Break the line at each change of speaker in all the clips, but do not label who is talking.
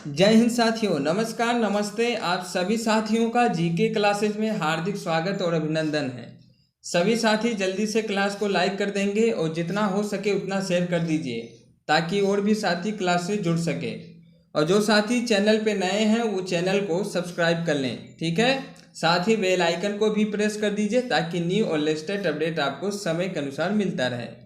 जय हिंद साथियों, नमस्कार, नमस्ते। आप सभी साथियों का जीके क्लासेज में हार्दिक स्वागत और अभिनंदन है। सभी साथी जल्दी से क्लास को लाइक कर देंगे और जितना हो सके उतना शेयर कर दीजिए ताकि और भी साथी क्लास से जुड़ सके। और जो साथी चैनल पे नए हैं वो चैनल को सब्सक्राइब कर लें, ठीक है। साथ ही बेल आइकन को भी प्रेस कर दीजिए ताकि न्यू और लेटेस्ट अपडेट आपको समय के अनुसार मिलता रहे।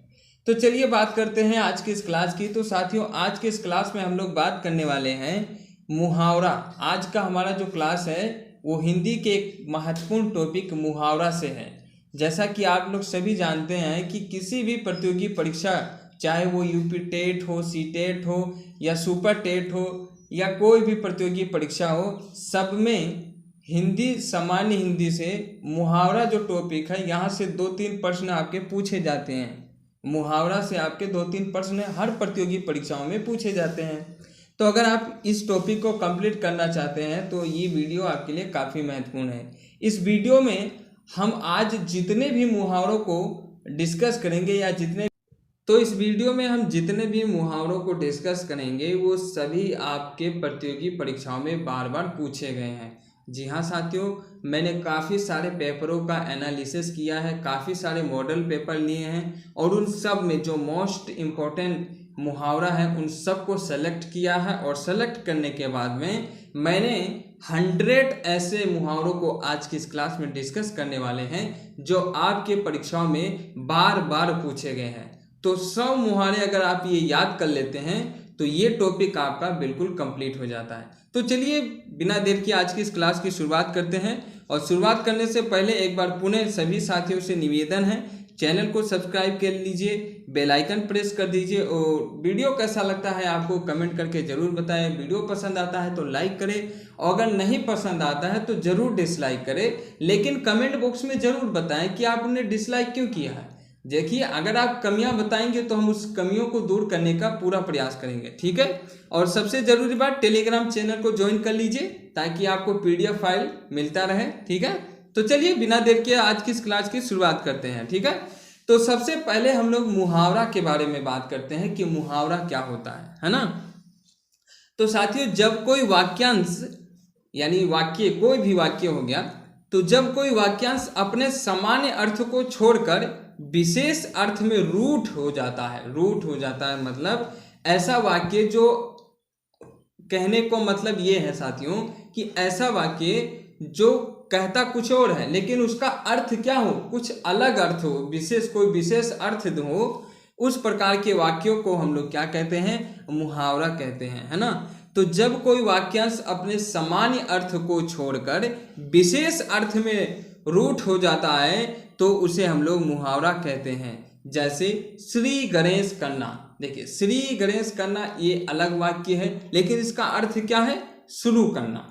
तो चलिए बात करते हैं आज की इस क्लास की। तो साथियों, आज के इस क्लास में हम लोग बात करने वाले हैं मुहावरा। आज का हमारा जो क्लास है वो हिंदी के एक महत्वपूर्ण टॉपिक मुहावरा से है। जैसा कि आप लोग सभी जानते हैं कि किसी भी प्रतियोगी परीक्षा, चाहे वो यूपी टेट हो, सी टेट हो या सुपर टेट हो या कोई भी प्रतियोगी परीक्षा हो, सब में हिंदी, सामान्य हिंदी से मुहावरा जो टॉपिक है यहाँ से 2-3 प्रश्न आपके पूछे जाते हैं। मुहावरा से आपके 2-3 प्रश्न हर प्रतियोगी परीक्षाओं में पूछे जाते हैं। तो अगर आप इस टॉपिक को कंप्लीट करना चाहते हैं तो ये वीडियो आपके लिए काफ़ी महत्वपूर्ण है। इस वीडियो में हम आज जितने भी मुहावरों को डिस्कस करेंगे इस वीडियो में हम जितने भी मुहावरों को डिस्कस करेंगे वो सभी आपके प्रतियोगी परीक्षाओं में बार बार पूछे गए हैं। जी हाँ साथियों, मैंने काफ़ी सारे पेपरों का एनालिसिस किया है, काफ़ी सारे मॉडल पेपर लिए हैं और उन सब में जो मोस्ट इम्पोर्टेंट मुहावरा है उन सब को सेलेक्ट किया है। और सेलेक्ट करने के बाद में मैंने 100 ऐसे मुहावरों को आज की इस क्लास में डिस्कस करने वाले हैं जो आपके परीक्षाओं में बार बार पूछे गए हैं। तो 100 मुहावरे अगर आप ये याद कर लेते हैं तो ये टॉपिक आपका बिल्कुल कंप्लीट हो जाता है। तो चलिए बिना देर के आज की इस क्लास की शुरुआत करते हैं। और शुरुआत करने से पहले एक बार पुनः सभी साथियों से निवेदन है, चैनल को सब्सक्राइब कर लीजिए, बेल आइकन प्रेस कर दीजिए और वीडियो कैसा लगता है आपको कमेंट करके ज़रूर बताएं। वीडियो पसंद आता है तो लाइक करें और अगर नहीं पसंद आता है तो ज़रूर डिसलाइक करें, लेकिन कमेंट बॉक्स में ज़रूर बताएं कि आपने डिसलाइक क्यों किया है। देखिए, अगर आप कमियां बताएंगे तो हम उस कमियों को दूर करने का पूरा प्रयास करेंगे, ठीक है। और सबसे ज़रूरी बात, टेलीग्राम चैनल को ज्वाइन कर लीजिए ताकि आपको PDF फाइल मिलता रहे, ठीक है। तो चलिए बिना देर के आज की इस क्लास की शुरुआत करते हैं, ठीक है। तो सबसे पहले हम लोग मुहावरा के बारे में बात करते हैं कि मुहावरा क्या होता है ना। तो साथियों, जब कोई वाक्यांश यानी वाक्य, कोई भी वाक्य हो गया, तो जब कोई वाक्यांश अपने सामान्य अर्थ को छोड़कर विशेष अर्थ में रूट हो जाता है मतलब ऐसा वाक्य जो कहने को मतलब ये है साथियों कि ऐसा वाक्य जो कहता कुछ और है लेकिन उसका अर्थ क्या हो, कुछ अलग अर्थ हो, कोई विशेष अर्थ हो, उस प्रकार के वाक्यों को हम लोग क्या कहते हैं, मुहावरा कहते हैं, है ना। तो जब कोई वाक्यांश अपने सामान्य अर्थ को छोड़कर विशेष अर्थ में रूट हो जाता है तो उसे हम लोग मुहावरा कहते हैं। जैसे श्री गणेश करना, देखिए श्री गणेश करना ये अलग वाक्य है लेकिन इसका अर्थ क्या है, शुरू करना।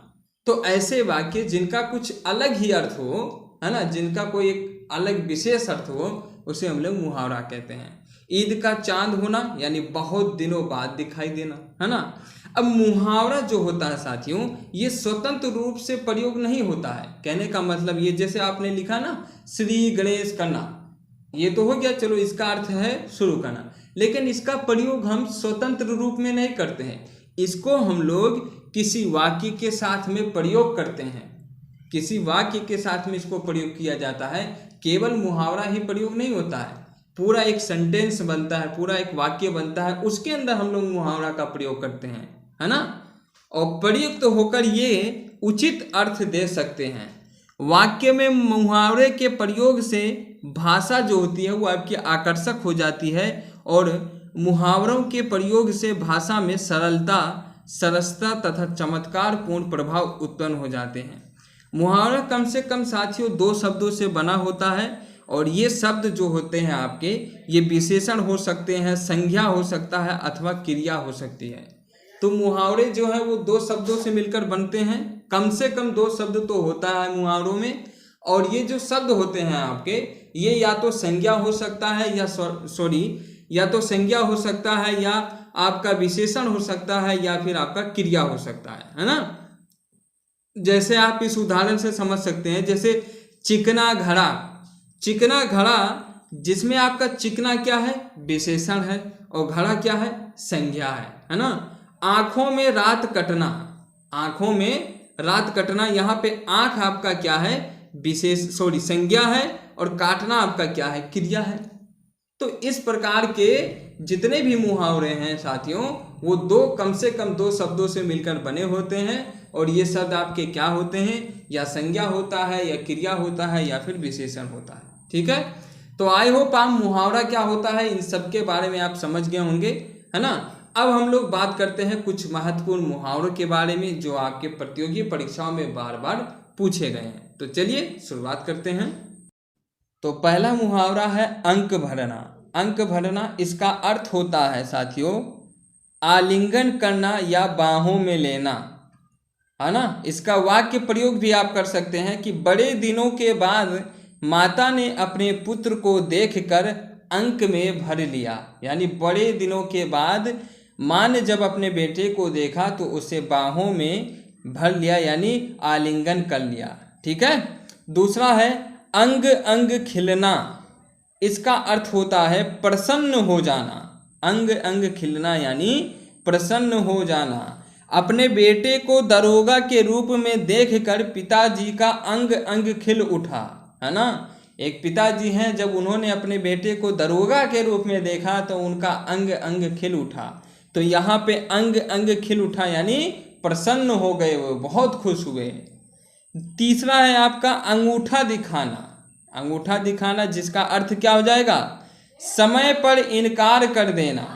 तो ऐसे वाक्य जिनका कुछ अलग ही अर्थ हो, है ना, जिनका कोई एक अलग विशेष अर्थ हो, उसे हम लोग मुहावरा कहते हैं। ईद का चांद होना यानी बहुत दिनों बाद दिखाई देना, है ना। अब मुहावरा जो होता है साथियों, ये स्वतंत्र रूप से प्रयोग नहीं होता है। कहने का मतलब ये, जैसे आपने लिखा ना श्री गणेश करना, ये तो हो गया, चलो इसका अर्थ है शुरू करना, लेकिन इसका प्रयोग हम स्वतंत्र रूप में नहीं करते हैं। इसको हम लोग किसी वाक्य के साथ में प्रयोग करते हैं, किसी वाक्य के साथ में इसको प्रयोग किया जाता है। केवल मुहावरा ही प्रयोग नहीं होता है, पूरा एक सेंटेंस बनता है, पूरा एक वाक्य बनता है, उसके अंदर हम लोग मुहावरा का प्रयोग करते हैं, है ना। और प्रयुक्त तो होकर ये उचित अर्थ दे सकते हैं। वाक्य में मुहावरे के प्रयोग से भाषा जो होती है वो आपकी आकर्षक हो जाती है और मुहावरों के प्रयोग से भाषा में सरलता, सरसता तथा चमत्कारपूर्ण प्रभाव उत्पन्न हो जाते हैं। मुहावरा कम से कम साथियों 2 शब्दों से बना होता है और ये शब्द जो होते हैं आपके, ये विशेषण हो सकते हैं, संज्ञा हो सकता है अथवा क्रिया हो सकती है। तो मुहावरे जो है वो 2 शब्दों से मिलकर बनते हैं, कम से कम 2 शब्द तो होता है मुहावरों में। और ये जो शब्द होते हैं आपके, ये या तो संज्ञा हो सकता है या तो संज्ञा हो सकता है या आपका विशेषण हो सकता है या फिर आपका क्रिया हो सकता है ना। जैसे आप इस उदाहरण से समझ सकते हैं, जैसे चिकना घड़ा, चिकना घड़ा जिसमें आपका चिकना क्या है, विशेषण है और घड़ा क्या है, संज्ञा है ना। आंखों में रात कटना, आंखों में रात कटना, यहाँ पे आंख आपका क्या है, संज्ञा है, और काटना आपका क्या है, क्रिया है। तो इस प्रकार के जितने भी मुहावरे हैं साथियों, वो कम से कम दो शब्दों से मिलकर बने होते हैं, और ये शब्द आपके क्या होते हैं, या संज्ञा होता है, या क्रिया होता है, या फिर विशेषण होता है। ठीक है, तो आई होप आप मुहावरा क्या होता है इन सब के बारे में आप समझ गए होंगे, है ना। अब हम लोग बात करते हैं कुछ महत्वपूर्ण मुहावरों के बारे में जो आपके प्रतियोगी परीक्षाओं में बार बार पूछे गए हैं। तो चलिए शुरुआत करते हैं। तो पहला मुहावरा है अंक भरना। अंक भरना, इसका अर्थ होता है साथियों आलिंगन करना या बाहों में लेना, है ना। इसका वाक्य प्रयोग भी आप कर सकते हैं कि बड़े दिनों के बाद माता ने अपने पुत्र को देखकर अंक में भर लिया, यानी बड़े दिनों के बाद माँ ने जब अपने बेटे को देखा तो उसे बाहों में भर लिया, यानी आलिंगन कर लिया। ठीक है। दूसरा है अंग अंग खिलना। इसका अर्थ होता है प्रसन्न हो जाना। अंग अंग खिलना यानी प्रसन्न हो जाना। अपने बेटे को दरोगा के रूप में देखकर पिताजी का अंग अंग खिल उठा, है ना। एक पिताजी हैं, जब उन्होंने अपने बेटे को दरोगा के रूप में देखा तो उनका अंग अंग खिल उठा। तो यहाँ पे अंग अंग खिल उठा यानी प्रसन्न हो गए, वो बहुत खुश हुए। तीसरा है आपका अंगूठा दिखाना। अंगूठा दिखाना जिसका अर्थ क्या हो जाएगा, समय पर इनकार कर देना,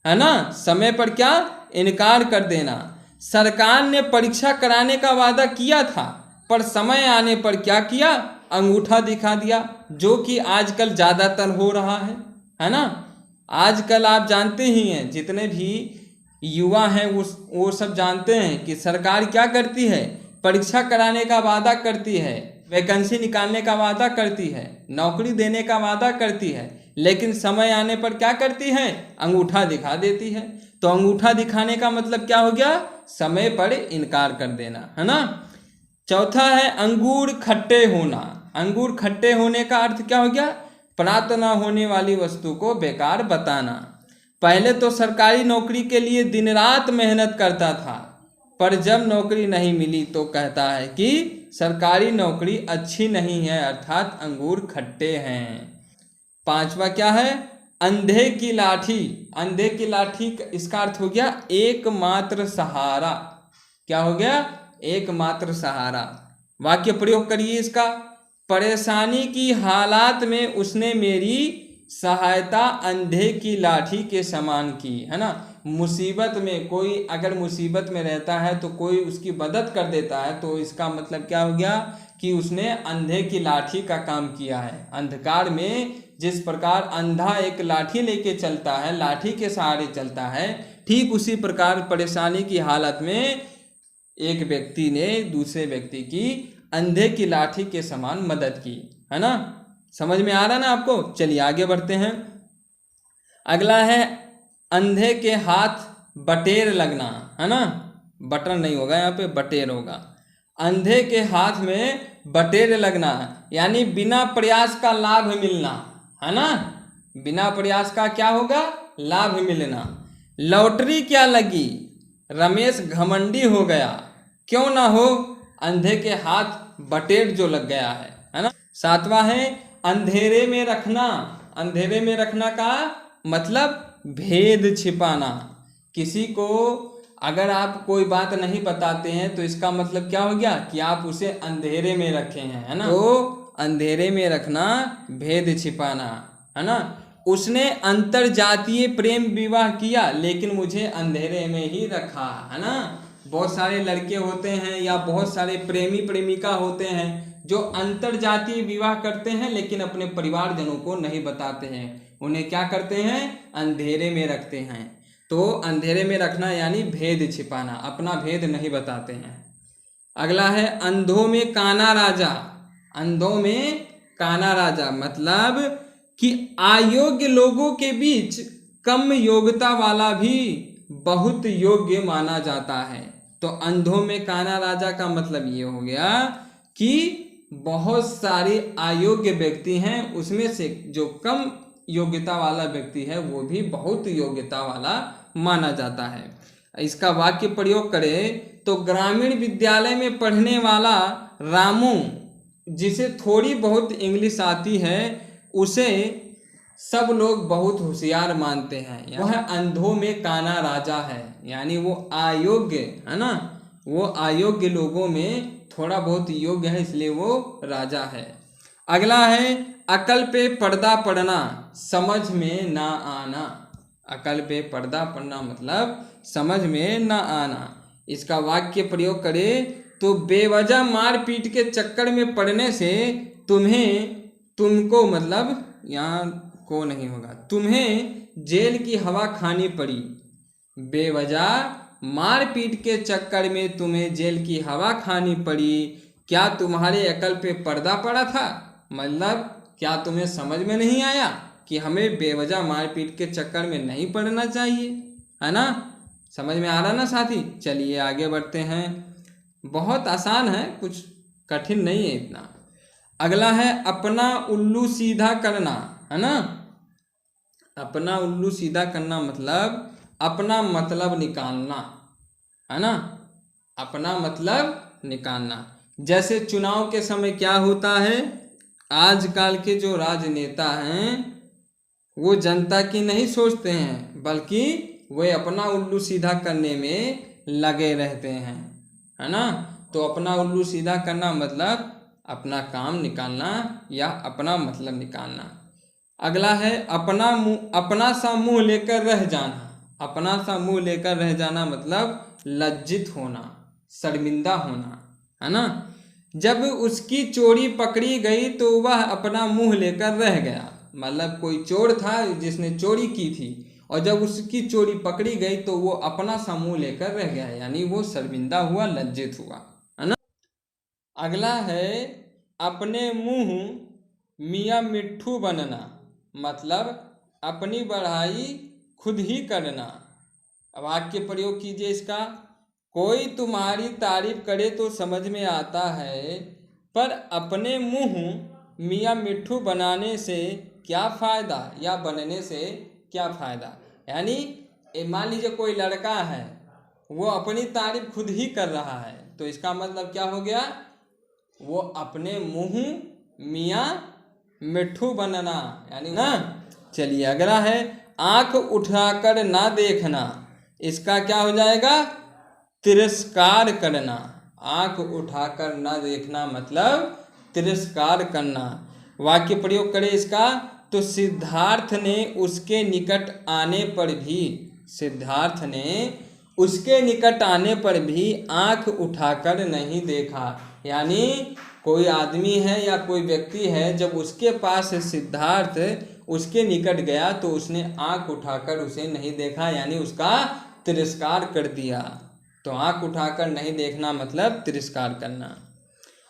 है ना। समय पर क्या, इनकार कर देना। सरकार ने परीक्षा कराने का वादा किया था पर समय आने पर क्या किया, अंगूठा दिखा दिया, जो कि आजकल ज़्यादातर हो रहा है ना। आजकल आप जानते ही हैं, जितने भी युवा हैं वो सब जानते हैं कि सरकार क्या करती है, परीक्षा कराने का वादा करती है, वैकेंसी निकालने का वादा करती है, नौकरी देने का वादा करती है, लेकिन समय आने पर क्या करती है, अंगूठा दिखा देती है। तो अंगूठा दिखाने का मतलब क्या हो गया, समय पर इनकार कर देना, है ना। चौथा है अंगूर खट्टे होना। अंगूर खट्टे होने का अर्थ क्या हो गया, प्राप्त न होने वाली वस्तु को बेकार बताना। पहले तो सरकारी नौकरी के लिए दिन रात मेहनत करता था, पर जब नौकरी नहीं मिली तो कहता है कि सरकारी नौकरी अच्छी नहीं है, अर्थात अंगूर खट्टे हैं। पांचवा क्या है, अंधे की लाठी। अंधे की लाठी इसका अर्थ हो गया एकमात्र सहारा। क्या हो गया, एकमात्र सहारा। वाक्य प्रयोग करिए इसका, परेशानी की हालात में उसने मेरी सहायता अंधे की लाठी के समान की, है ना। मुसीबत में कोई अगर मुसीबत में रहता है तो कोई उसकी मदद कर देता है, तो इसका मतलब क्या हो गया कि उसने अंधे की लाठी का काम किया है। अंधकार में जिस प्रकार अंधा एक लाठी लेके चलता है, लाठी के सहारे चलता है, ठीक उसी प्रकार परेशानी की हालत में एक व्यक्ति ने दूसरे व्यक्ति की अंधे की लाठी के समान मदद की, है ना। समझ में आ रहा ना आपको। चलिए आगे बढ़ते हैं। अगला है अंधे के हाथ बटेर लगना, है ना। बटन नहीं होगा यहाँ पे, बटेर होगा। अंधे के हाथ में बटेर लगना यानी बिना प्रयास का लाभ मिलना, है ना। बिना प्रयास का क्या होगा, लाभ मिलना। लॉटरी क्या लगी, रमेश घमंडी हो गया, क्यों ना हो अंधे के हाथ बटेर जो लग गया है ना। सातवां है अंधेरे में रखना। अंधेरे में रखना का मतलब भेद छिपाना। किसी को अगर आप कोई बात नहीं बताते हैं तो इसका मतलब क्या हो गया कि आप उसे अंधेरे में रखे हैं, है ना। तो अंधेरे में रखना, भेद छिपाना, है ना। उसने अंतरजातीय प्रेम विवाह किया लेकिन मुझे अंधेरे में ही रखा, है ना। बहुत सारे लड़के होते हैं या बहुत सारे प्रेमी प्रेमिका होते हैं जो अंतरजातीय विवाह करते हैं लेकिन अपने परिवारजनों को नहीं बताते हैं। उन्हें क्या करते हैं, अंधेरे में रखते हैं। तो अंधेरे में रखना यानी भेद छिपाना, अपना भेद नहीं बताते हैं। अगला है अंधों में काना राजा। अंधों में काना राजा मतलब कि अयोग्य लोगों के बीच कम योग्यता वाला भी बहुत योग्य माना जाता है। तो अंधों में काना राजा का मतलब ये हो गया कि बहुत सारे अयोग्य व्यक्ति हैं, उसमें से जो कम योग्यता वाला व्यक्ति है वो भी बहुत योग्यता वाला माना जाता है। इसका वाक्य प्रयोग करें तो ग्रामीण विद्यालय में पढ़ने वाला रामू, जिसे थोड़ी बहुत इंग्लिश आती है, उसे सब लोग बहुत होशियार मानते हैं। वह अंधों में काना राजा है, यानी वो अयोग्य है ना, वो अयोग्य लोगों में थोड़ा बहुत योग्य है, इसलिए वो राजा है। अगला है अकल पे पर्दा पड़ना, समझ में ना आना। अकल पे पर्दा पड़ना मतलब समझ में ना आना। इसका वाक्य प्रयोग करें तो बेवजह मारपीट के चक्कर में पड़ने से तुमको मतलब यहाँ को नहीं होगा, तुम्हें जेल की हवा खानी पड़ी। बेवजह मारपीट के चक्कर में तुम्हें जेल की हवा खानी पड़ी। क्या तुम्हारे अकल पे पर्दा पड़ा था? मतलब क्या तुम्हें समझ में नहीं आया कि हमें बेवजह मारपीट के चक्कर में नहीं पड़ना चाहिए, है ना? समझ में आ रहा ना साथी? चलिए आगे बढ़ते हैं। बहुत आसान है, कुछ कठिन नहीं है इतना। अगला है अपना उल्लू सीधा करना, है ना? अपना उल्लू सीधा करना मतलब अपना मतलब निकालना, है ना? अपना मतलब निकालना। जैसे चुनाव के समय क्या होता है, आजकल के जो राजनेता हैं वो जनता की नहीं सोचते हैं, बल्कि वे अपना उल्लू सीधा करने में लगे रहते हैं, है ना? तो अपना उल्लू सीधा करना मतलब अपना काम निकालना या अपना मतलब निकालना। अगला है अपना सा मुंह लेकर रह जाना। अपना सा मुंह लेकर रह जाना मतलब लज्जित होना, शर्मिंदा होना, है ना? जब उसकी चोरी पकड़ी गई तो वह अपना मुंह लेकर रह गया। मतलब कोई चोर था जिसने चोरी की थी, और जब उसकी चोरी पकड़ी गई तो वो अपना सा मुंह लेकर रह गया, यानी वो शर्मिंदा हुआ, लज्जित हुआ, है ना? अगला है अपने मुंह मियाँ मिट्ठू बनना, मतलब अपनी बढ़ाई खुद ही करना। अब वाक्य प्रयोग कीजिए इसका। कोई तुम्हारी तारीफ करे तो समझ में आता है, पर अपने मुंह मियाँ मिट्ठू बनाने से क्या फ़ायदा, या बनने से क्या फ़ायदा। यानी मान लीजिए कोई लड़का है, वो अपनी तारीफ खुद ही कर रहा है, तो इसका मतलब क्या हो गया, वो अपने मुंह मियाँ मिट्ठू बनना, यानी ना। चलिए अगला है आंख उठाकर ना देखना। इसका क्या हो जाएगा, तिरस्कार करना। आंख उठाकर ना देखना मतलब तिरस्कार करना। वाक्य प्रयोग करें इसका तो सिद्धार्थ ने उसके निकट आने पर भी, सिद्धार्थ ने उसके निकट आने पर भी आंख उठाकर नहीं देखा। यानी कोई आदमी है या कोई व्यक्ति है, जब उसके पास सिद्धार्थ उसके निकट गया तो उसने आंख उठाकर उसे नहीं देखा, यानी उसका तिरस्कार कर दिया। तो आंख उठाकर नहीं देखना मतलब तिरस्कार करना।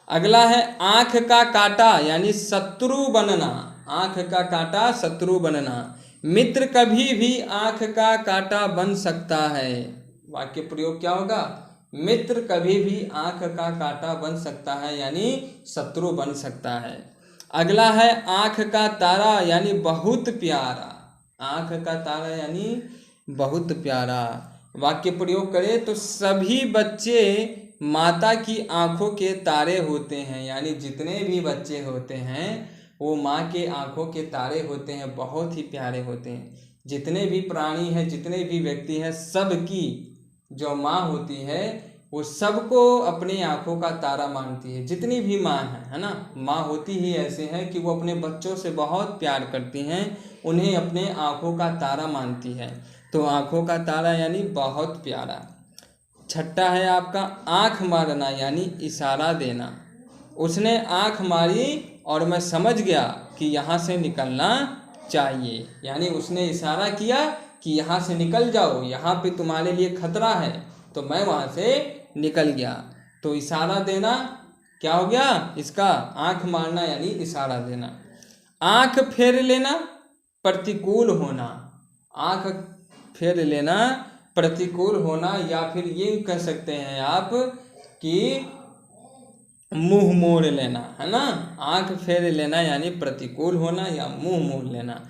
अगला है आंख का कांटा यानी शत्रु बनना। आंख का कांटा शत्रु बनना। मित्र कभी भी आंख का कांटा बन सकता है। वाक्य प्रयोग क्या होगा, मित्र कभी भी आंख का कांटा बन सकता है, यानी शत्रु बन सकता है। अगला है आंख का तारा यानी बहुत प्यारा। आंख का तारा यानी बहुत प्यारा। वाक्य प्रयोग करें तो सभी बच्चे माता की आंखों के तारे होते हैं, यानी जितने भी बच्चे होते हैं वो माँ के आंखों के तारे होते हैं, बहुत ही प्यारे होते हैं। जितने भी प्राणी हैं, जितने भी व्यक्ति हैं, सबकी जो माँ होती है वो सबको अपनी आंखों का तारा मानती है। जितनी भी माँ है ना, माँ होती ही ऐसे हैं कि वो अपने बच्चों से बहुत प्यार करती हैं, उन्हें अपने आंखों का तारा मानती है। तो आंखों का तारा यानी बहुत प्यारा। छठा है आपका आंख मारना यानी इशारा देना। उसने आंख मारी और मैं समझ गया कि यहाँ से निकलना चाहिए, यानी उसने इशारा किया कि यहाँ से निकल जाओ, यहाँ पे तुम्हारे लिए खतरा है, तो मैं वहाँ से निकल गया। तो इशारा देना क्या हो गया इसका, आंख मारना यानी इशारा देना। आंख फेर लेना प्रतिकूल होना। आंख फेर लेना प्रतिकूल होना, या फिर ये कह सकते हैं आप कि मुंह मोड़ लेना, है ना। आंख फेर लेना यानी प्रतिकूल होना या मुंह मोड़ लेना।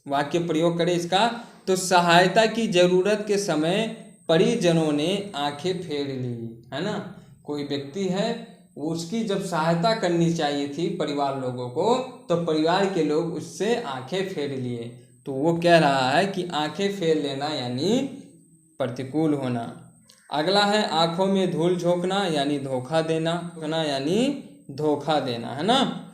वाक्य प्रयोग करें इसका तो सहायता की जरूरत के समय परिजनों ने आंखें फेर ली, है ना। कोई व्यक्ति है, उसकी जब सहायता करनी चाहिए थी परिवार लोगों को, तो परिवार के लोग उससे आंखें फेर लिए। तो वो कह रहा है कि आंखें फेर लेना यानी प्रतिकूल होना। अगला है आंखों में धूल झोंकना यानी धोखा देना, यानी धोखा देना, है ना।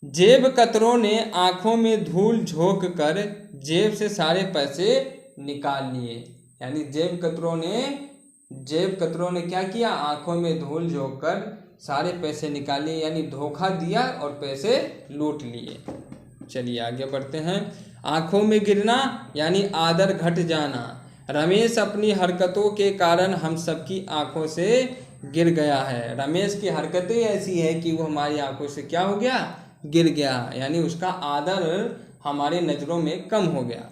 जेब कतरों ने आंखों में धूल झोंक कर जेब से सारे पैसे निकाल लिए, यानी जेब कतरों ने क्या किया, आंखों में धूल झोंक कर सारे पैसे निकाले, यानी धोखा दिया और पैसे लूट लिए। चलिए आगे बढ़ते हैं। आंखों में गिरना यानी आदर घट जाना। रमेश अपनी हरकतों के कारण हम सबकी आंखों से गिर गया है। रमेश की हरकतें ऐसी है कि वो हमारी आंखों से क्या हो गया, गिर गया, यानी उसका आदर हमारे नज़रों में कम हो गया।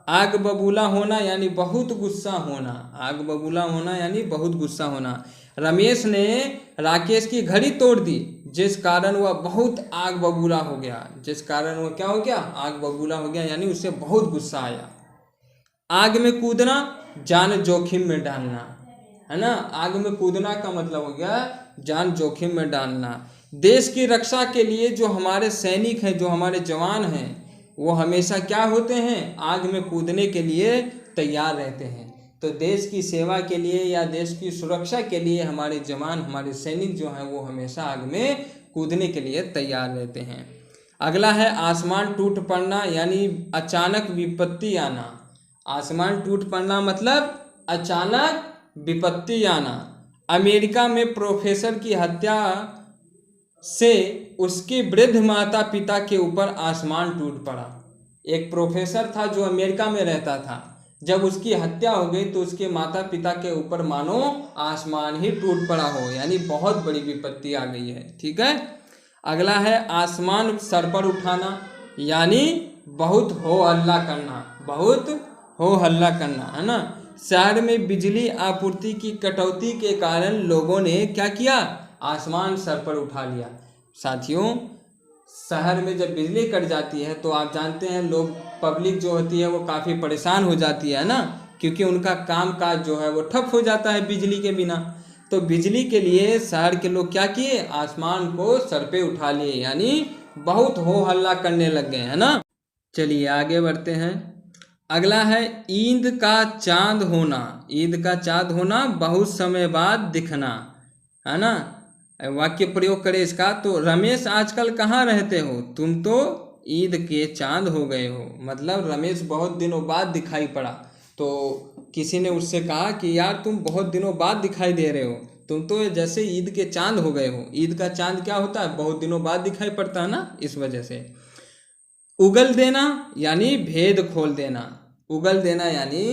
आग बबूला होना यानी बहुत गुस्सा होना। आग बबूला होना यानी बहुत गुस्सा होना। रमेश ने राकेश की घड़ी तोड़ दी, जिस कारण वह बहुत आग बबूला हो गया। जिस कारण वह क्या हो गया, आग बबूला हो गया, यानी उसे बहुत गुस्सा आया। आग में कूदना जान जोखिम में डालना, है ना। आग में कूदना का मतलब हो गया जान जोखिम में डालना। देश की रक्षा के लिए जो हमारे सैनिक हैं, जो हमारे जवान हैं, वो हमेशा क्या होते हैं, आग में कूदने के लिए तैयार रहते हैं। तो देश की सेवा के लिए या देश की सुरक्षा के लिए हमारे जवान, हमारे सैनिक जो हैं, वो हमेशा आग में कूदने के लिए तैयार रहते हैं। अगला है आसमान टूट पड़ना यानी अचानक विपत्ति आना। आसमान टूट पड़ना मतलब अचानक विपत्ति आना। अमेरिका में प्रोफेसर की हत्या से उसके वृद्ध माता पिता के ऊपर आसमान टूट पड़ा। एक प्रोफेसर था जो अमेरिका में रहता था, जब उसकी हत्या हो गई तो उसके माता पिता के ऊपर मानो आसमान ही टूट पड़ा हो, यानी बहुत बड़ी विपत्ति आ गई है। ठीक है। अगला है आसमान सर पर उठाना यानी बहुत हो हल्ला करना, बहुत हो हल्ला करना, है ना। शहर में बिजली आपूर्ति की कटौती के कारण लोगों ने क्या किया, आसमान सर पर उठा लिया। साथियों, शहर में जब बिजली कट जाती है तो आप जानते हैं लोग, पब्लिक जो होती है वो काफ़ी परेशान हो जाती है ना, क्योंकि उनका काम काज जो है वो ठप हो जाता है बिजली के बिना। तो बिजली के लिए शहर के लोग क्या किए, आसमान को सर पे उठा लिए, यानी बहुत हो हल्ला करने लग गए, है ना। चलिए आगे बढ़ते हैं। अगला है ईद का चांद होना। ईद का चांद होना बहुत समय बाद दिखना, है ना। वाक्य प्रयोग करें इसका, तो रमेश आजकल कहाँ रहते हो, तुम तो ईद के चांद हो गए हो। मतलब रमेश बहुत दिनों बाद दिखाई पड़ा, तो किसी ने उससे कहा कि यार तुम बहुत दिनों बाद दिखाई दे रहे हो, तुम तो जैसे ईद के चांद हो गए हो। ईद का चांद क्या होता है, बहुत दिनों बाद दिखाई पड़ता है ना, इस वजह से। उगल देना यानी भेद खोल देना। उगल देना यानी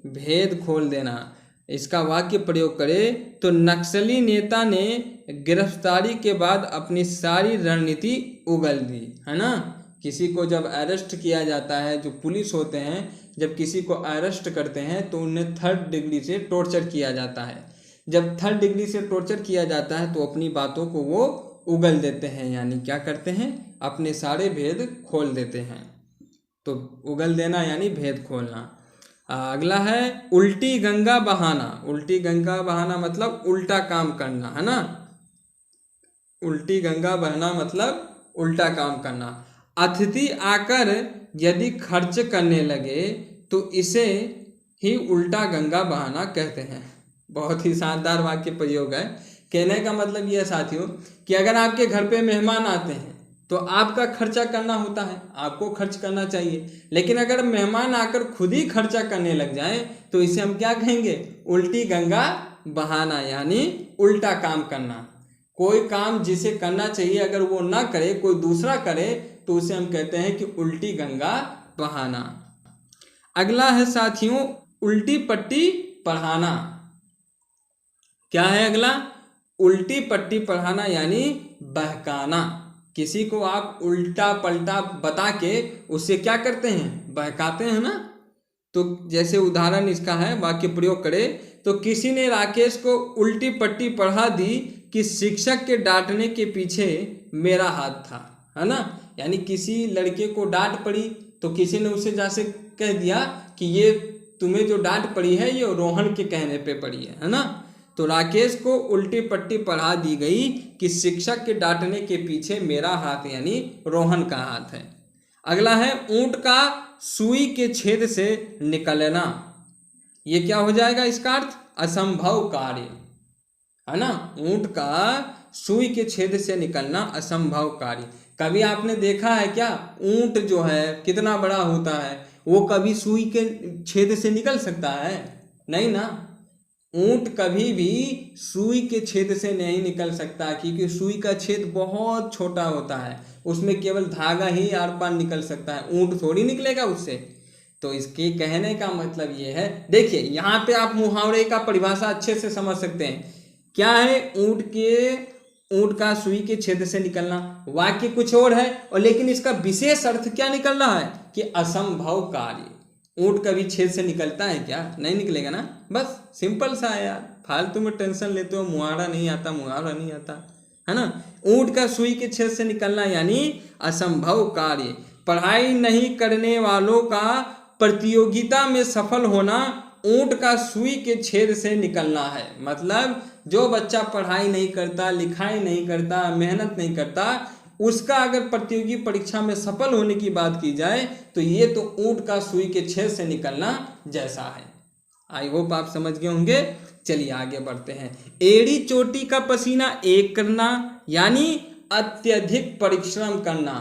भेद खोल देना। इसका वाक्य प्रयोग करें तो नक्सली नेता ने गिरफ्तारी के बाद अपनी सारी रणनीति उगल दी, है ना। किसी को जब अरेस्ट किया जाता है, जो पुलिस होते हैं जब किसी को अरेस्ट करते हैं तो उन्हें 3rd डिग्री से टॉर्चर किया जाता है। जब 3rd डिग्री से टॉर्चर किया जाता है तो अपनी बातों को वो उगल देते हैं, यानी क्या करते हैं, अपने सारे भेद खोल देते हैं। तो उगल देना यानी भेद खोलना। अगला है उल्टी गंगा बहाना। उल्टी गंगा बहाना मतलब उल्टा काम करना, है ना। उल्टी गंगा बहाना मतलब उल्टा काम करना। अतिथि आकर यदि खर्च करने लगे तो इसे ही उल्टा गंगा बहाना कहते हैं। बहुत ही शानदार वाक्य प्रयोग है। कहने का मतलब यह साथियों कि अगर आपके घर पे मेहमान आते हैं तो आपका खर्चा करना होता है, आपको खर्च करना चाहिए। लेकिन अगर मेहमान आकर खुद ही खर्चा करने लग जाएं तो इसे हम क्या कहेंगे, उल्टी गंगा बहाना, यानी उल्टा काम करना। कोई काम जिसे करना चाहिए अगर वो ना करे, कोई दूसरा करे, तो उसे हम कहते हैं कि उल्टी गंगा बहाना। अगला है साथियों उल्टी पट्टी पढ़ाना। क्या है अगला, उल्टी पट्टी पढ़ाना यानी बहकाना। किसी को आप उल्टा पलटा बता के उससे क्या करते हैं, बहकाते हैं ना। तो जैसे उदाहरण इसका है, वाक्य प्रयोग करें तो किसी ने राकेश को उल्टी पट्टी पढ़ा दी कि शिक्षक के डांटने के पीछे मेरा हाथ था, है ना। यानी किसी लड़के को डांट पड़ी तो किसी ने उसे जैसे कह दिया कि ये तुम्हें जो डांट पड़ी है ये रोहन के कहने पे पड़ी है ना। तो राकेश को उल्टी पट्टी पढ़ा दी गई कि शिक्षक के डांटने के पीछे मेरा हाथ यानी रोहन का हाथ है। अगला है ऊंट का सुई के छेद से निकलना। ये क्या हो जाएगा, इसका अर्थ असंभव कार्य है ना। ऊंट का सुई के छेद से निकलना असंभव कार्य। कभी आपने देखा है क्या, ऊंट जो है कितना बड़ा होता है, वो कभी सुई के छेद से निकल सकता है? नहीं ना। ऊंट कभी भी सुई के छेद से नहीं निकल सकता, क्योंकि सुई का छेद बहुत छोटा होता है, उसमें केवल धागा ही आर पार निकल सकता है, ऊंट थोड़ी निकलेगा उससे। तो इसके कहने का मतलब ये है, देखिए यहाँ पे आप मुहावरे का परिभाषा अच्छे से समझ सकते हैं। क्या है, ऊंट का सुई के छेद से निकलना, वाक्य कुछ और है और लेकिन इसका विशेष अर्थ क्या निकल रहा है कि असंभव कार्य। ऊंट कभी छेद से निकलता है क्या? नहीं निकलेगा ना। बस सिंपल सा है यार, फालतू में टेंशन लेते हो, मुहावरा नहीं आता है ना। ऊंट का सुई के छेद से निकलना यानी असंभव कार्य। पढ़ाई नहीं करने वालों का प्रतियोगिता में सफल होना ऊंट का सुई के छेद से निकलना है। मतलब जो बच्चा पढ़ाई नहीं करता, लिखाई नहीं करता, मेहनत नहीं करता, उसका अगर प्रतियोगी परीक्षा में सफल होने की बात की जाए तो ये तो ऊंट का सुई के छेद से निकलना जैसा है। आई होप आप समझ गए होंगे। चलिए आगे बढ़ते हैं। एड़ी चोटी का पसीना एक करना यानी अत्यधिक परिश्रम करना।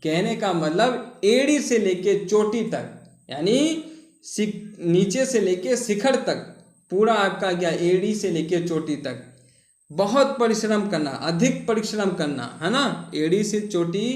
कहने का मतलब एड़ी से लेके चोटी तक यानी नीचे से लेके शिखर तक पूरा आपका क्या, एड़ी से लेके चोटी तक बहुत परिश्रम करना, अधिक परिश्रम करना है ना। एड़ी से चोटी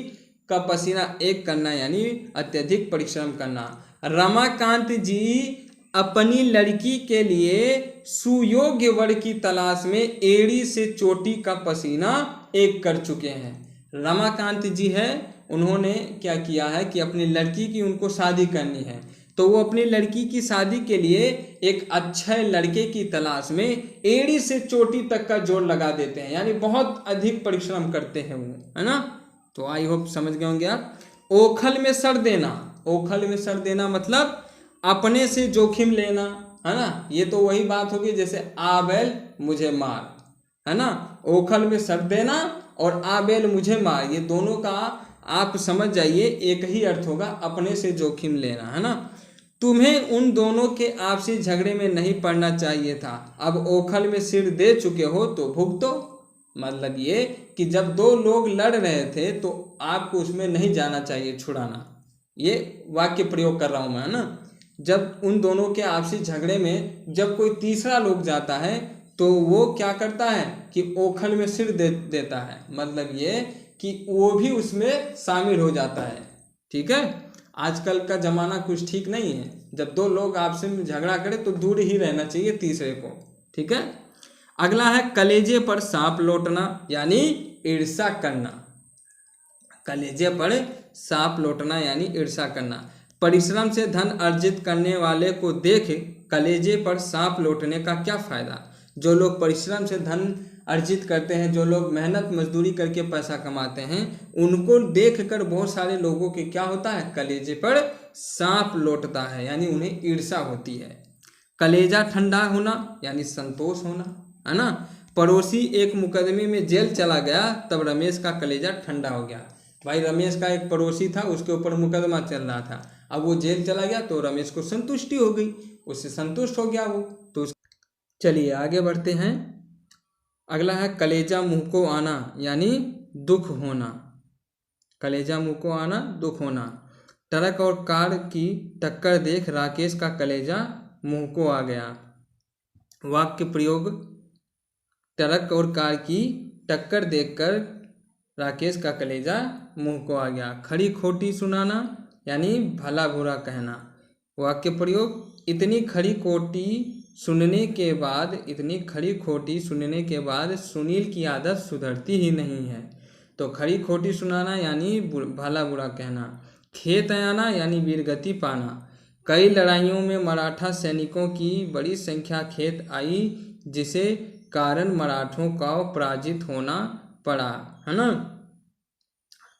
का पसीना एक करना यानी अत्यधिक परिश्रम करना। रमाकांत जी अपनी लड़की के लिए सुयोग्य वर की तलाश में एड़ी से चोटी का पसीना एक कर चुके हैं। रमाकांत जी है, उन्होंने क्या किया है कि अपनी लड़की की उनको शादी करनी है, तो वो अपनी लड़की की शादी के लिए एक अच्छे लड़के की तलाश में एड़ी से चोटी तक का जोर लगा देते हैं, यानी बहुत अधिक परिश्रम करते हैं वो, है ना। तो आई होप समझ गए होंगे आप। ओखल में सर देना, ओखल में सर देना मतलब अपने से जोखिम लेना, है ना। ये तो वही बात होगी जैसे आ बैल मुझे मार, है ना। ओखल में सर देना और आ बैल मुझे मार, ये दोनों का आप समझ जाइए एक ही अर्थ होगा, अपने से जोखिम लेना, है ना। तुम्हें उन दोनों के आपसी झगड़े में नहीं पड़ना चाहिए था, अब ओखल में सिर दे चुके हो तो भुगतो। मतलब ये कि जब दो लोग लड़ रहे थे तो आपको उसमें नहीं जाना चाहिए छुड़ाना। ये वाक्य प्रयोग कर रहा हूं मैं, है ना। जब उन दोनों के आपसी झगड़े में जब कोई तीसरा लोग जाता है तो वो क्या करता है कि ओखल में सिर देता है, मतलब ये कि वो भी उसमें शामिल हो जाता है। ठीक है, आजकल का जमाना कुछ ठीक नहीं है, जब दो लोग आपसे में झगड़ा करें तो दूर ही रहना चाहिए तीसरे को। ठीक है। अगला है कलेजे पर सांप लौटना यानी ईर्ष्या करना। कलेजे पर सांप लौटना यानी ईर्ष्या करना। परिश्रम से धन अर्जित करने वाले को देख कलेजे पर सांप लौटने का क्या फायदा। जो लोग परिश्रम से धन अर्जित करते हैं, जो लोग मेहनत मजदूरी करके पैसा कमाते हैं, उनको देखकर बहुत सारे लोगों के क्या होता है, कलेजे पर सांप लौटता है, यानी उन्हें ईर्ष्या होती है। कलेजा ठंडा होना यानी संतोष होना, है ना। पड़ोसी एक मुकदमे में जेल चला गया तब रमेश का कलेजा ठंडा हो गया। भाई रमेश का एक पड़ोसी था, उसके ऊपर मुकदमा चल रहा था, अब वो जेल चला गया तो रमेश को संतुष्टि हो गई, उससे संतुष्ट हो गया वो। तो चलिए आगे बढ़ते हैं। अगला है कलेजा मुंह को आना यानी दुख होना। कलेजा मुंह को आना, दुख होना। ट्रक और कार की टक्कर देख राकेश का कलेजा मुंह को आ गया। वाक्य प्रयोग, ट्रक और कार की टक्कर देखकर राकेश का कलेजा मुंह को आ गया। खरी खोटी सुनाना यानी भला बुरा कहना। वाक्य प्रयोग, इतनी खरी खोटी सुनने के बाद सुनील की आदत सुधरती ही नहीं है। तो खरी खोटी सुनाना यानी भला बुरा कहना। खेत आना यानी वीरगति पाना। कई लड़ाइयों में मराठा सैनिकों की बड़ी संख्या खेत आई, जिसे कारण मराठों का पराजित होना पड़ा, है ना।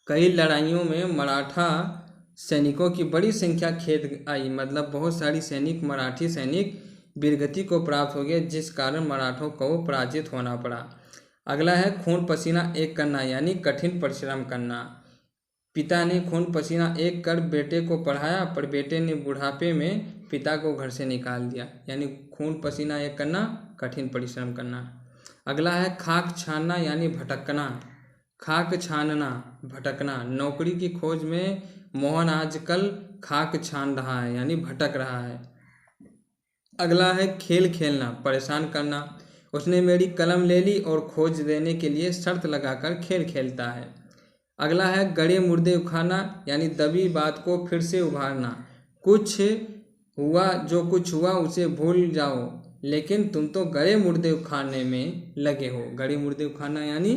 कई लड़ाइयों में मराठा सैनिकों की बड़ी संख्या खेत आई, मतलब बहुत सारी सैनिक, मराठी सैनिक वीरगति को प्राप्त हो गए, जिस कारण मराठों को पराजित होना पड़ा। अगला है खून पसीना एक करना, यानी कठिन परिश्रम करना। पिता ने खून पसीना एक कर बेटे को पढ़ाया, पर बेटे ने बुढ़ापे में पिता को घर से निकाल दिया, यानी खून पसीना एक करना, कठिन परिश्रम करना। अगला है खाक छानना, यानी भटकना। खाक छानना, भटकना। नौकरी की खोज में मोहन आजकल खाक छान रहा है, यानी भटक रहा है। अगला है खेल खेलना, परेशान करना। उसने मेरी कलम ले ली और खोज देने के लिए शर्त लगाकर खेल खेलता है। अगला है गड़े मुर्दे उखाड़ना, यानी दबी बात को फिर से उभारना। कुछ हुआ, जो कुछ हुआ उसे भूल जाओ, लेकिन तुम तो गड़े मुर्दे उखाड़ने में लगे हो। गड़े मुर्दे उखाड़ना यानी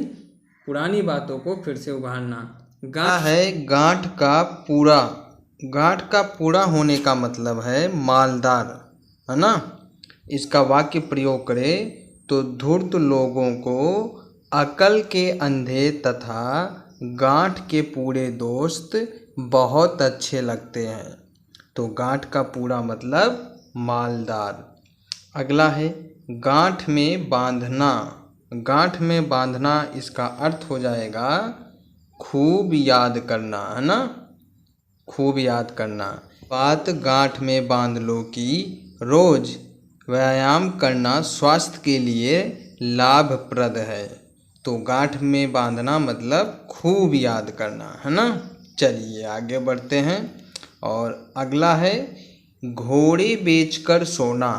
पुरानी बातों को फिर से उभारना।
गांठ का पूरा। गांठ का पूरा होने का मतलब है मालदार, है ना। इसका वाक्य प्रयोग करें तो धूर्त लोगों को अकल के अंधे तथा गांठ के पूरे दोस्त बहुत अच्छे लगते हैं। तो गांठ का पूरा मतलब मालदार। अगला है गांठ में बांधना। गांठ में बांधना, इसका अर्थ हो जाएगा खूब याद करना, है ना, खूब याद करना। बात गांठ में बांध लो कि रोज व्यायाम करना स्वास्थ्य के लिए लाभप्रद है। तो गांठ में बांधना मतलब खूब याद करना, है ना। चलिए आगे बढ़ते हैं। और अगला है घोड़े बेचकर सोना।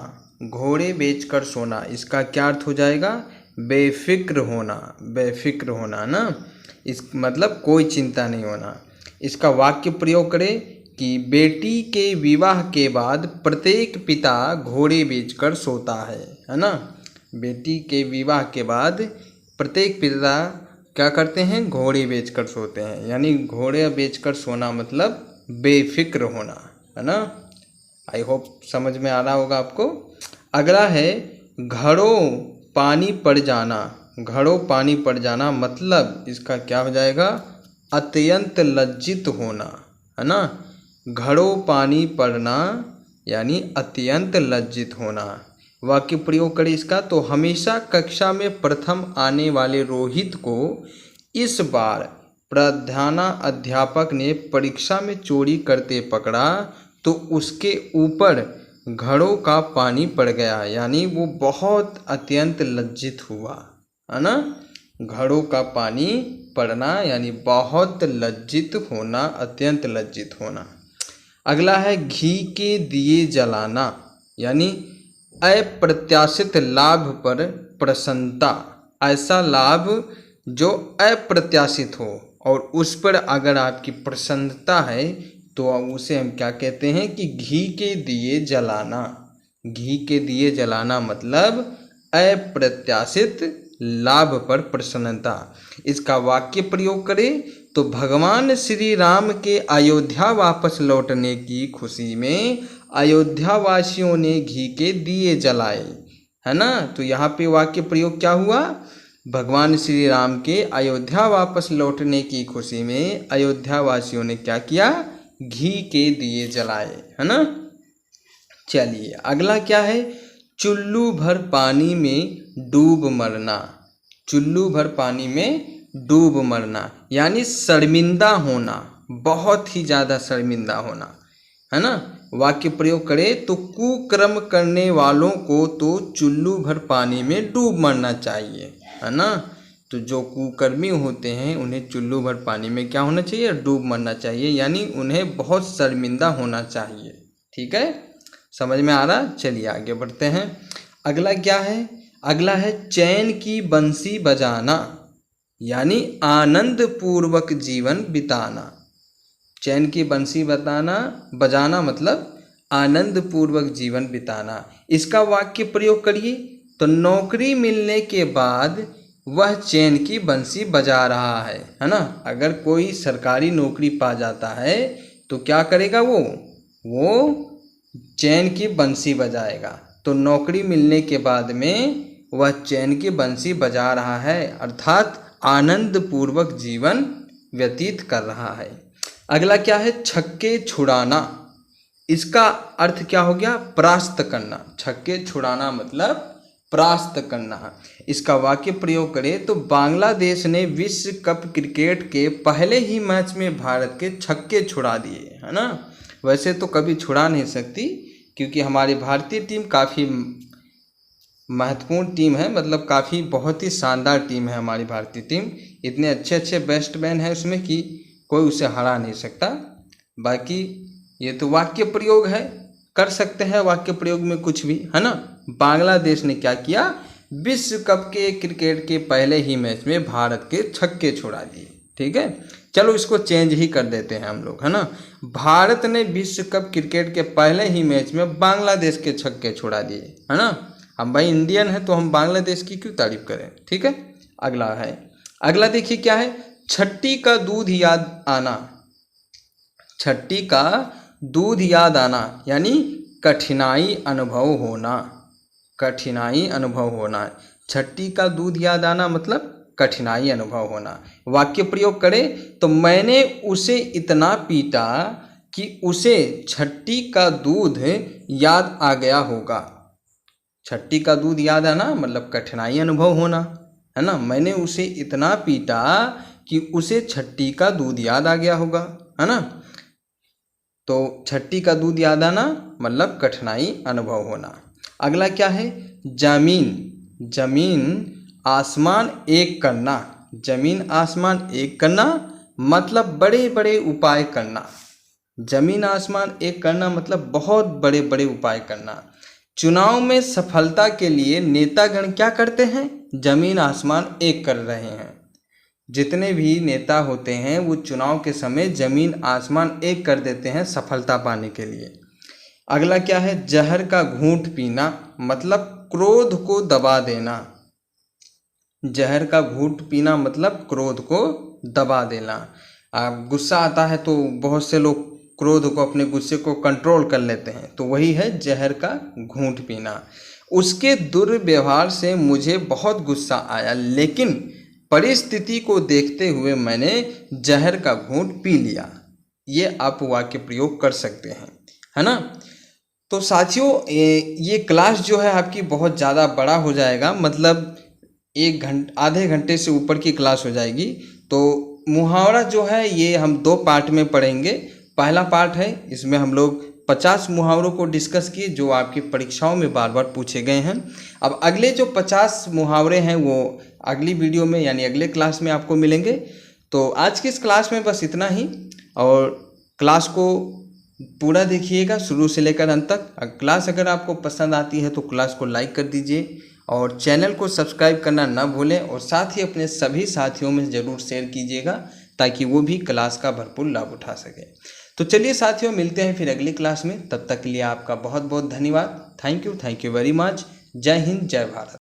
घोड़े बेचकर सोना, इसका क्या अर्थ हो जाएगा? बेफिक्र होना, बेफिक्र होना ना, इस मतलब कोई चिंता नहीं होना। इसका वाक्य प्रयोग करें कि बेटी के विवाह के बाद प्रत्येक पिता घोड़े बेचकर सोता है ना। बेटी के विवाह के बाद प्रत्येक पिता क्या करते हैं? घोड़े बेचकर सोते हैं, यानी घोड़े बेचकर सोना मतलब बेफिक्र होना, है ना। आई होप समझ में आ रहा होगा आपको। अगला है घड़ों पानी पड़ जाना। घड़ों पानी पड़ जाना मतलब इसका क्या हो जाएगा? अत्यंत लज्जित होना, है ना। घड़ों पानी पड़ना यानी अत्यंत लज्जित होना। वाक्य प्रयोग करें इसका तो हमेशा कक्षा में प्रथम आने वाले रोहित को इस बार प्रधानाध्यापक ने परीक्षा में चोरी करते पकड़ा तो उसके ऊपर घड़ों का पानी पड़ गया, यानी वो बहुत अत्यंत लज्जित हुआ, है ना। घड़ों का पानी पड़ना यानी बहुत लज्जित होना, अत्यंत लज्जित होना। अगला है घी के दिए जलाना, यानी अप्रत्याशित लाभ पर प्रसन्नता। ऐसा लाभ जो अप्रत्याशित हो और उस पर अगर आपकी प्रसन्नता है तो उसे हम क्या कहते हैं कि घी के दिए जलाना। घी के दिए जलाना मतलब अप्रत्याशित लाभ पर प्रसन्नता। इसका वाक्य प्रयोग करें तो भगवान श्री राम के अयोध्या वापस लौटने की खुशी में अयोध्या वासियों ने घी के दिए जलाए, है ना। तो यहाँ पे वाक्य प्रयोग क्या हुआ? भगवान श्री राम के अयोध्या वापस लौटने की खुशी में अयोध्या वासियों ने क्या किया? घी के दिए जलाए, है ना। चलिए अगला क्या है? चुल्लू भर पानी में डूब मरना। चुल्लू भर पानी में डूब मरना यानी शर्मिंदा होना, बहुत ही ज़्यादा शर्मिंदा होना, है ना। वाक्य प्रयोग करें तो कुकर्म करने वालों को तो चुल्लू भर पानी में डूब मरना चाहिए, है ना। तो जो कुकर्मी होते हैं उन्हें चुल्लू भर पानी में क्या होना चाहिए? डूब मरना चाहिए, यानी उन्हें बहुत शर्मिंदा होना चाहिए। ठीक है, समझ में आ रहा? चलिए आगे बढ़ते हैं। अगला क्या है? अगला है चैन की बंसी बजाना, यानी आनंद पूर्वक जीवन बिताना। चैन की बंसी बजाना मतलब आनंद पूर्वक जीवन बिताना। इसका वाक्य प्रयोग करिए तो नौकरी मिलने के बाद वह चैन की बंसी बजा रहा है ना। अगर कोई सरकारी नौकरी पा जाता है तो क्या करेगा? वो चैन की बंसी बजाएगा। तो नौकरी मिलने के बाद में वह चैन की बंसी बजा रहा है, अर्थात आनंद पूर्वक जीवन व्यतीत कर रहा है। अगला क्या है, छक्के छुड़ाना। इसका अर्थ क्या हो गया, परास्त करना। छक्के छुड़ाना मतलब परास्त करना। इसका वाक्य प्रयोग करें तो बांग्लादेश ने विश्व कप क्रिकेट के पहले ही मैच में भारत के छक्के छुड़ा दिए, है ना। वैसे तो कभी छुड़ा नहीं सकती, क्योंकि हमारी भारतीय टीम काफ़ी महत्वपूर्ण टीम है, मतलब काफ़ी बहुत ही शानदार टीम है हमारी भारतीय टीम। इतने अच्छे अच्छे बैट्समैन हैं उसमें कि कोई उसे हरा नहीं सकता। बाकी ये तो वाक्य प्रयोग है, कर सकते हैं वाक्य प्रयोग में कुछ भी, है ना। बांग्लादेश ने क्या किया, विश्व कप के क्रिकेट के पहले ही मैच में भारत के छक्के छुड़ा दिए। ठीक है, चलो इसको चेंज ही कर देते हैं हम लोग, है ना। भारत ने विश्व कप क्रिकेट के पहले ही मैच में बांग्लादेश के छक्के छुड़ा दिए, है ना। हम भाई इंडियन हैं तो हम बांग्लादेश की क्यों तारीफ करें। ठीक है, अगला देखिए क्या है, छठी का दूध याद आना। छठी का दूध याद आना यानी कठिनाई अनुभव होना। कठिनाई अनुभव होना। छठी का दूध याद आना मतलब कठिनाई अनुभव होना। वाक्य प्रयोग करें तो मैंने उसे इतना पीटा कि उसे छठी का दूध याद आ गया होगा। छठी का दूध याद आना मतलब कठिनाई अनुभव होना, है ना। मैंने उसे इतना पीटा कि उसे छठी का दूध याद आ गया होगा, है ना। तो छठी का दूध याद आना मतलब कठिनाई अनुभव होना। अगला क्या है, जमीन। जमीन आसमान एक करना। जमीन आसमान एक करना मतलब बड़े बड़े उपाय करना। जमीन आसमान एक करना मतलब बहुत बड़े बड़े उपाय करना। चुनाव में सफलता के लिए नेतागण क्या करते हैं, जमीन आसमान एक कर रहे हैं। जितने भी नेता होते हैं वो चुनाव के समय जमीन आसमान एक कर देते हैं सफलता पाने के लिए। अगला क्या है, जहर का घूंट पीना मतलब क्रोध को दबा देना। जहर का घूंट पीना मतलब क्रोध को दबा देना। गुस्सा आता है तो बहुत से लोग क्रोध को, अपने गुस्से को कंट्रोल कर लेते हैं, तो वही है जहर का घूंट पीना। उसके दुर्व्यवहार से मुझे बहुत गुस्सा आया, लेकिन परिस्थिति को देखते हुए मैंने जहर का घूंट पी लिया। ये आप वाक्य प्रयोग कर सकते हैं, है ना। तो साथियों ये क्लास जो है आपकी बहुत ज़्यादा बड़ा हो जाएगा, मतलब आधे घंटे से ऊपर की क्लास हो जाएगी। तो मुहावरा जो है ये हम 2 पार्ट में पढ़ेंगे। पहला पार्ट है, इसमें हम लोग 50 मुहावरों को डिस्कस किए जो आपकी परीक्षाओं में बार बार पूछे गए हैं। अब अगले जो 50 मुहावरे हैं वो अगली वीडियो में यानी अगले क्लास में आपको मिलेंगे। तो आज की इस क्लास में बस इतना ही, और क्लास को पूरा देखिएगा शुरू से लेकर अंत तक। क्लास अगर आपको पसंद आती है तो क्लास को लाइक कर दीजिए और चैनल को सब्सक्राइब करना ना भूलें, और साथ ही अपने सभी साथियों में ज़रूर शेयर कीजिएगा ताकि वो भी क्लास का भरपूर लाभ उठा सके। तो चलिए साथियों, मिलते हैं फिर अगली क्लास में। तब तक के लिए आपका बहुत बहुत धन्यवाद। Thank you very much. जय हिंद, जय भारत।